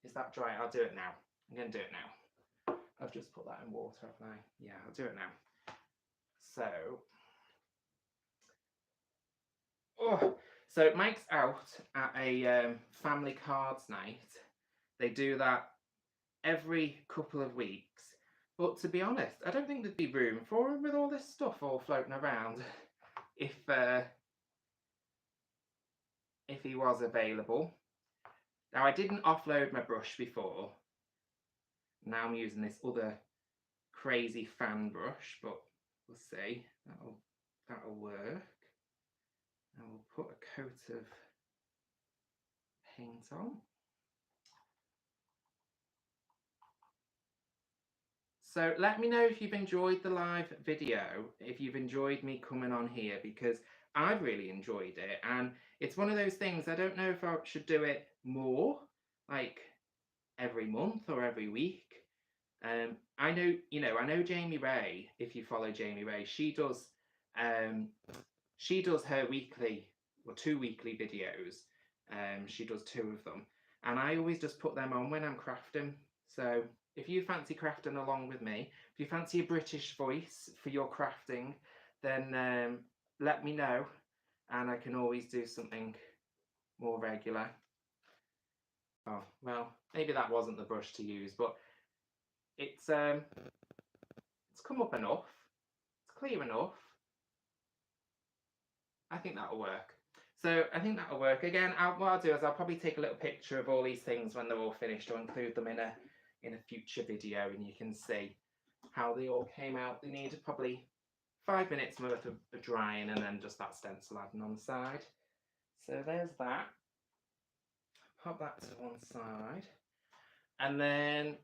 is that dry? I'll do it now. I'm going to do it now. I've just put that in water, haven't I? Yeah, I'll do it now. So Mike's out at a family cards night. They do that every couple of weeks. But to be honest, I don't think there'd be room for him with all this stuff all floating around if he was available. Now, I didn't offload my brush before. Now I'm using this other crazy fan brush, but we'll see. That'll work. I will put a coat of paint on. So let me know if you've enjoyed the live video, if you've enjoyed me coming on here, because I've really enjoyed it, and it's one of those things, I don't know if I should do it more, like every month or every week, I know, I know Jamie Ray. If you follow Jamie Ray, she does her weekly, or 2 weekly videos. She does 2 of them, and I always just put them on when I'm crafting. So if you fancy crafting along with me, if you fancy a British voice for your crafting, then let me know, and I can always do something more regular. Oh, well, maybe that wasn't the brush to use, but it's come up enough. It's clear enough. I think that'll work. So I think that'll work. Again, what I'll do is I'll probably take a little picture of all these things when they're all finished, or include them in a future video, and you can see how they all came out. They needed probably 5 minutes worth of drying, and then just that stencil adding on the side. So there's that. Pop that to one side, and then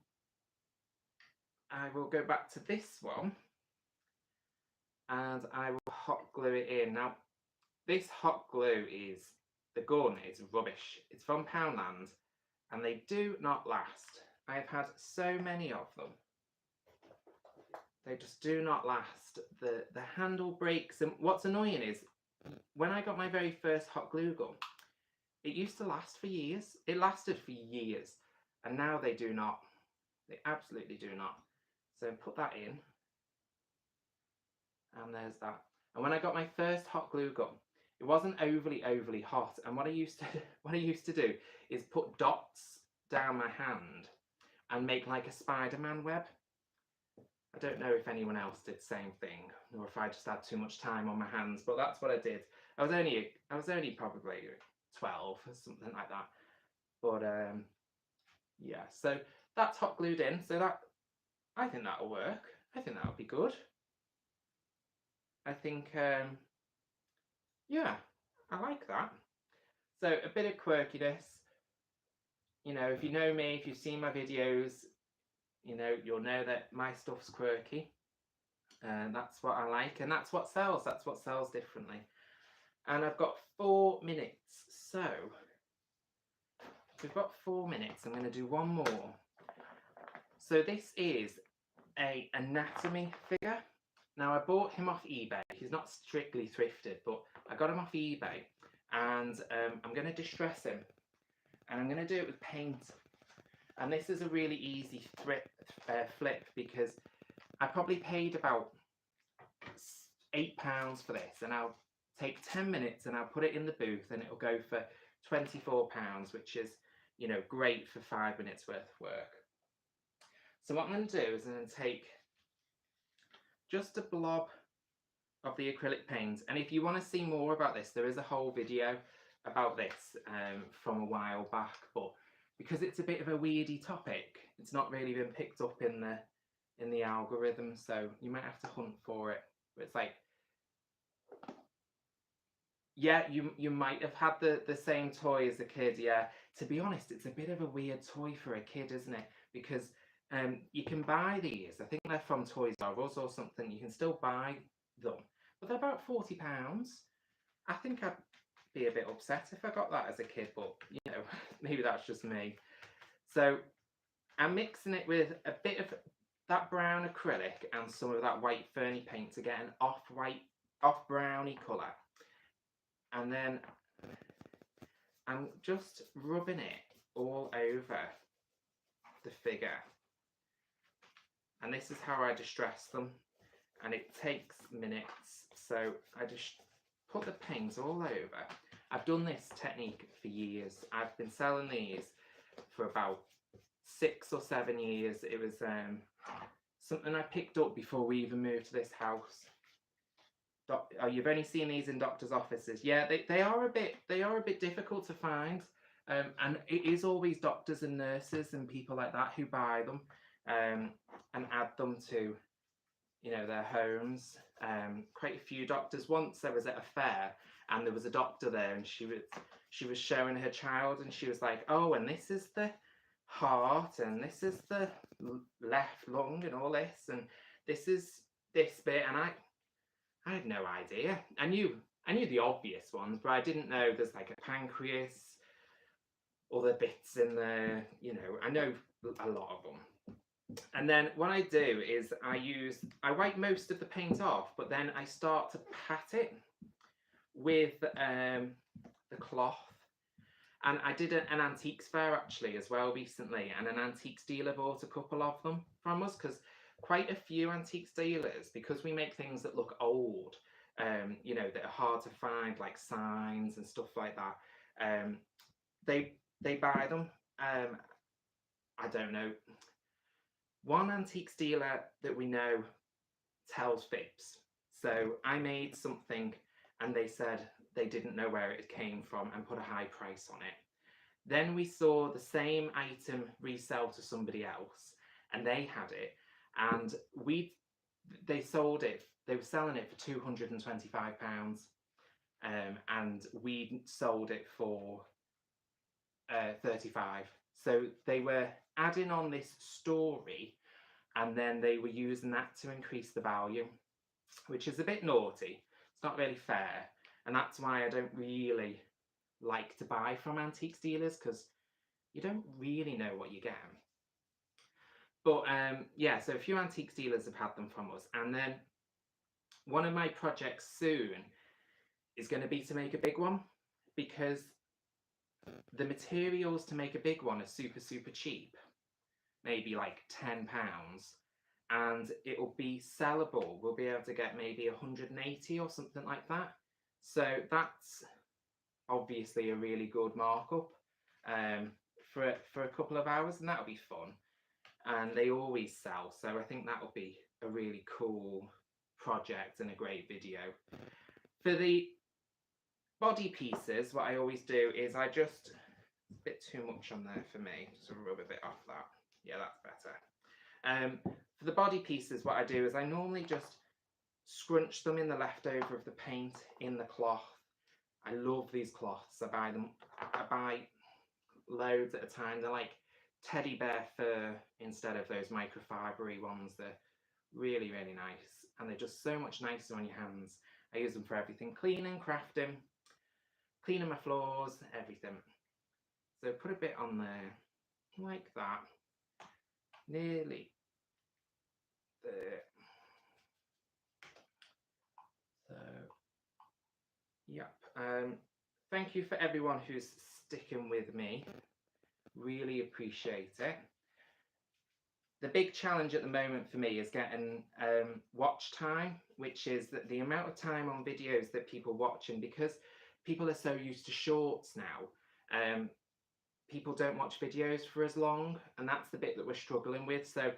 I will go back to this one, and I will hot glue it in. Now, this hot glue the gun is rubbish. It's from Poundland, and they do not last. I have had so many of them. They just do not last. The handle breaks, and what's annoying is when I got my very first hot glue gun, it used to last for years. It lasted for years, and now they do not. They absolutely do not. So put that in, and there's that. And when I got my first hot glue gun, it wasn't overly hot, and what I used to do is put dots down my hand and make like a Spider-Man web. I don't know if anyone else did the same thing, or if I just had too much time on my hands, but that's what I did. I was only probably 12 or something like that. But yeah, so that's hot glued in. So I think that'll work. I think that'll be good. I think yeah, I like that. So a bit of quirkiness. If you know me, if you've seen my videos, you'll know that my stuff's quirky. And that's what I like, and that's what sells. That's what sells differently. And I've got 4 minutes. So we've got 4 minutes. I'm going to do one more. So this is a anatomy figure. Now, I bought him off eBay. He's not strictly thrifted, but I got him off eBay, and I'm going to distress him, and I'm going to do it with paint. And this is a really easy flip, because I probably paid about £8 for this, and I'll take 10 minutes and I'll put it in the booth, and it'll go for £24, which is, great for 5 minutes worth of work. So what I'm going to do is I'm going to take just a blob of the acrylic paint, and if you want to see more about this, there is a whole video about this from a while back, but because it's a bit of a weirdy topic, it's not really been picked up in the algorithm, so you might have to hunt for it. But it's like, yeah, you might have had the same toy as a kid. Yeah, to be honest, it's a bit of a weird toy for a kid, isn't it? Because you can buy these. I think they're from Toys R Us or something. You can still buy them, but they're about £40. I think I'd be a bit upset if I got that as a kid, but maybe that's just me. So I'm mixing it with a bit of that brown acrylic and some of that white ferny paint to get an off browny colour. And then I'm just rubbing it all over the figure. And this is how I distress them. And it takes minutes. So I just put the paint all over. I've done this technique for years. I've been selling these for about 6 or 7 years. It was something I picked up before we even moved to this house. You've only seen these in doctors' offices. Yeah, they are a bit difficult to find, and it is always doctors and nurses and people like that who buy them and add them to their homes. Quite a few doctors. Once I was at a fair, and there was a doctor there, and she was showing her child, and she was like, "Oh, and this is the heart, and this is the left lung, and all this, and this is this bit," and I had no idea. I knew the obvious ones, but I didn't know there's like a pancreas, other bits in there. I know a lot of them. And then what I do is I wipe most of the paint off, but then I start to pat it with the cloth. And I did an antiques fair actually as well recently, and an antiques dealer bought a couple of them from us, because quite a few antiques dealers, because we make things that look old, you know, that are hard to find, like signs and stuff like that, they buy them. I don't know. One antiques dealer that we know tells fibs. So I made something and they said they didn't know where it came from and put a high price on it. Then we saw the same item resell to somebody else and they had it, and they sold it, they were selling it for £225, and we sold it for 35. So they were adding on this story and then they were using that to increase the value, which is a bit naughty. It's not really fair, and that's why I don't really like to buy from antiques dealers, because you don't really know what you get. But yeah, so a few antiques dealers have had them from us, and then one of my projects soon is going to be to make a big one, because the materials to make a big one are super cheap, maybe like £10, and it will be sellable. We'll be able to get maybe 180 or something like that. So that's obviously a really good markup for a couple of hours, and that'll be fun. And they always sell, so I think that'll be a really cool project and a great video. For the body pieces, what I always do is I just, a bit too much on there for me, just rub a bit off that. Yeah, that's better. For the body pieces, what I do is I normally just scrunch them in the leftover of the paint in the cloth. I love these cloths. I buy loads at a time. They're like teddy bear fur instead of those microfibery ones. They're really nice, and they're just so much nicer on your hands. I use them for everything: cleaning, crafting, cleaning my floors, everything. So put a bit on there like that, nearly there. So yep. Thank you for everyone who's sticking with me. Really appreciate it. The big challenge at the moment for me is getting watch time, which is that the amount of time on videos that people watch, and because people are so used to shorts now, people don't watch videos for as long, and that's the bit that we're struggling with. So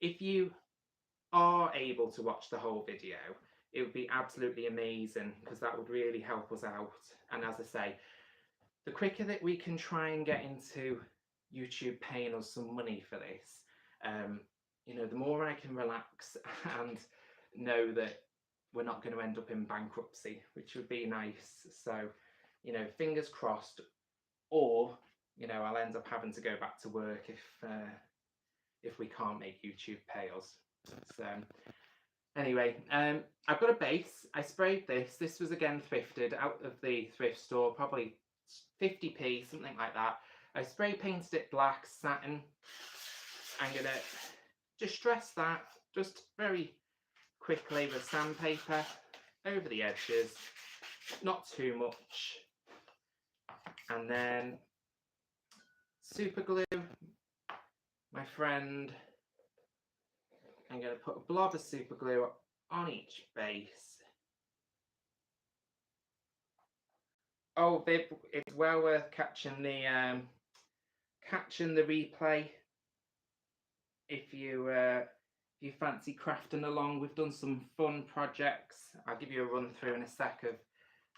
if you are able to watch the whole video, it would be absolutely amazing, because that would really help us out. And as I say, the quicker that we can try and get into YouTube paying us some money for this, you know, the more I can relax and know that we're not going to end up in bankruptcy, which would be nice. So, you know, fingers crossed. Or, you know, I'll end up having to go back to work if we can't make YouTube pay us. So anyway, I've got a base. I sprayed this. This was again thrifted out of the thrift store, probably 50p, something like that. I spray painted it black satin. I'm going to distress that just very quickly with sandpaper over the edges, not too much. And then super glue, my friend. I'm going to put a blob of super glue on each base. Oh, it's well worth catching the replay if you fancy crafting along. We've done some fun projects. I'll give you a run through in a sec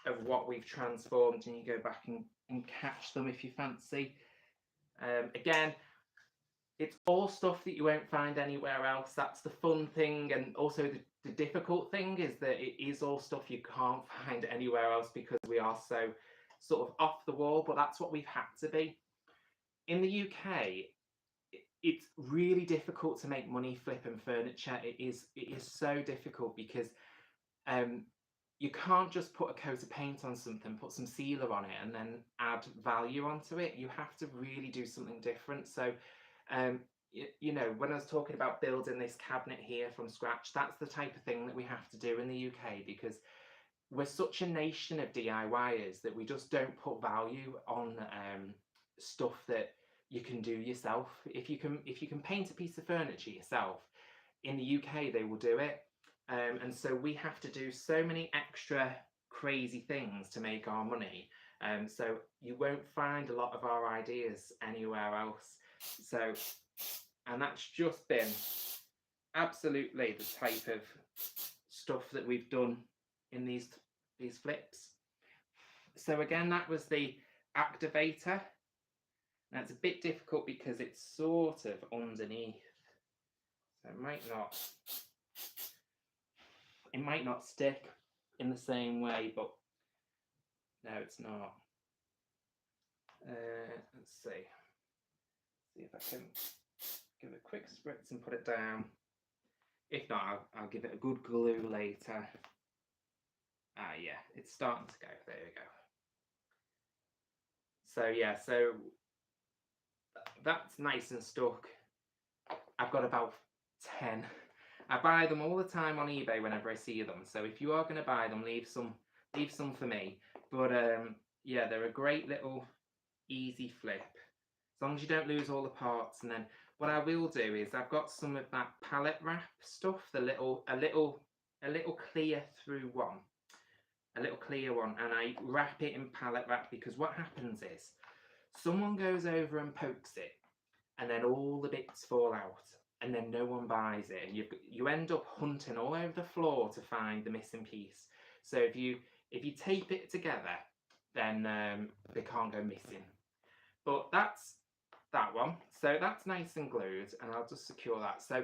of what we've transformed, and you go back and catch them if you fancy. Again, it's all stuff that you won't find anywhere else. That's the fun thing, and also the difficult thing is that it is all stuff you can't find anywhere else, because we are so sort of off the wall, but that's what we've had to be. In the UK, it's really difficult to make money flipping furniture. It is so difficult, because you can't just put a coat of paint on something, put some sealer on it, and then add value onto it. You have to really do something different. So you know, when I was talking about building this cabinet here from scratch, that's the type of thing that we have to do in the UK, because we're such a nation of DIYers that we just don't put value on stuff that you can do yourself. If you can paint a piece of furniture yourself, in the UK they will do it, and so we have to do so many extra crazy things to make our money. So you won't find a lot of our ideas anywhere else. So, and that's just been absolutely the type of stuff that we've done in these flips. So again, that was the activator. Now it's a bit difficult because it's sort of underneath, so it might not stick in the same way, but no, it's not. Let's see if I can give it a quick spritz and put it down. If not, I'll give it a good glue later. Ah, yeah, it's starting to go. There we go. So yeah, so that's nice and stuck. I've got about 10. I buy them all the time on eBay whenever I see them. So if you are going to buy them, leave some for me. But yeah, they're a great little easy flip, as long as you don't lose all the parts. And then what I will do is I've got some of that palette wrap stuff, a little clear through one, a little clear one, and I wrap it in palette wrap, because what happens is someone goes over and pokes it, and then all the bits fall out, and then no one buys it, and you end up hunting all over the floor to find the missing piece. So if you tape it together, then they can't go missing. But that's that one. So that's nice and glued, and I'll just secure that. So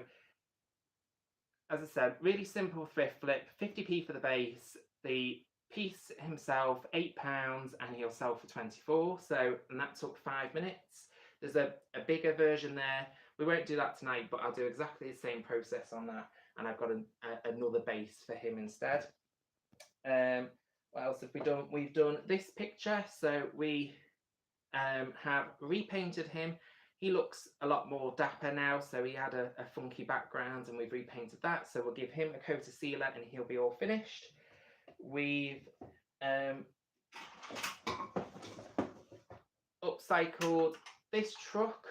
as I said, really simple thrift flip, 50p for the base. The piece himself, £8, and he'll sell for 24. So, and that took 5 minutes. There's a bigger version there. We won't do that tonight, but I'll do exactly the same process on that. And I've got another base for him instead. What else have we done? We've done this picture. So we have repainted him. He looks a lot more dapper now, so he had a funky background, and we've repainted that. So we'll give him a coat of sealer and he'll be all finished. We've upcycled this truck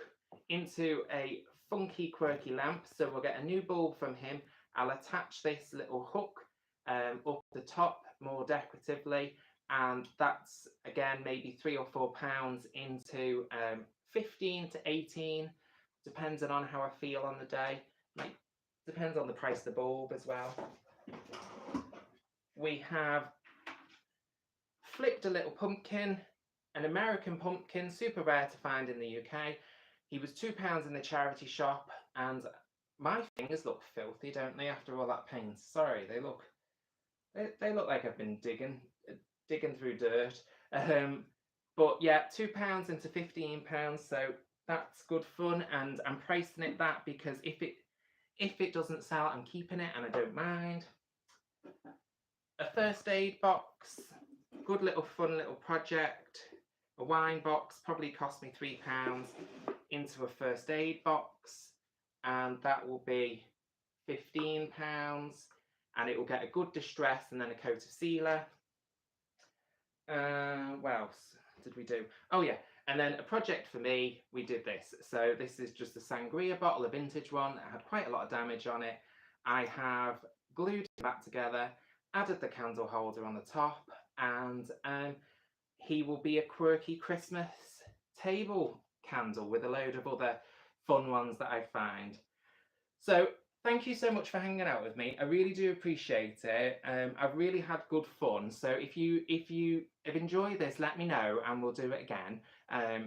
into a funky, quirky lamp. So we'll get a new bulb from him. I'll attach this little hook up the top more decoratively, and that's again maybe £3 or £4 into 15 to 18, depending on how I feel on the day. Like, depends on the price of the bulb as well. We have flipped a little pumpkin, an American pumpkin, super rare to find in the UK. He was £2 in the charity shop, and my fingers look filthy, don't they, after all that paint? Sorry, they look like I've been digging through dirt. But yeah, £2 into £15, so that's good fun, and I'm pricing it that because if it doesn't sell, I'm keeping it, and I don't mind. A first aid box, good little fun little project. A wine box probably cost me £3 into a first aid box, and that will be £15, and it will get a good distress and then a coat of sealer. What else did we do? Oh yeah, and then a project for me, we did this. So this is just a sangria bottle, a vintage one. It had quite a lot of damage on it. I have glued it back together, added the candle holder on the top, and he will be a quirky Christmas table candle with a load of other fun ones that I find. So thank you so much for hanging out with me. I really do appreciate it. I've really had good fun. So if you have enjoyed this, let me know and we'll do it again,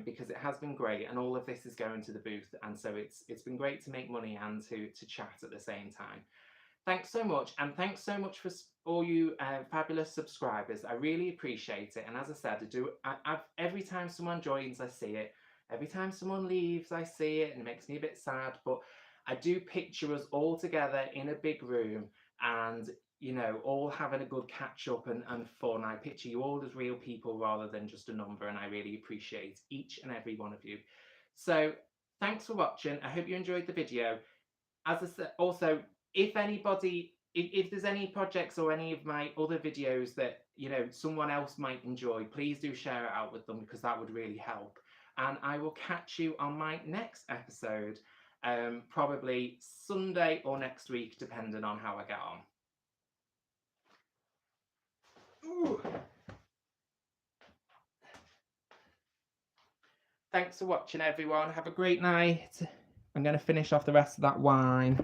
because it has been great, and all of this is going to the booth, and so it's been great to make money and to chat at the same time. Thanks so much, and thanks so much for all you fabulous subscribers. I really appreciate it. And as I said, every time someone joins, I see it. Every time someone leaves, I see it, and it makes me a bit sad. But I do picture us all together in a big room, and you know, all having a good catch up and fun. I picture you all as real people rather than just a number, and I really appreciate each and every one of you. So thanks for watching. I hope you enjoyed the video. As I said, also, if anybody, if there's any projects or any of my other videos that, you know, someone else might enjoy, please do share it out with them, because that would really help. And I will catch you on my next episode, probably Sunday or next week, depending on how I get on. Ooh. Thanks for watching, everyone. Have a great night. I'm going to finish off the rest of that wine.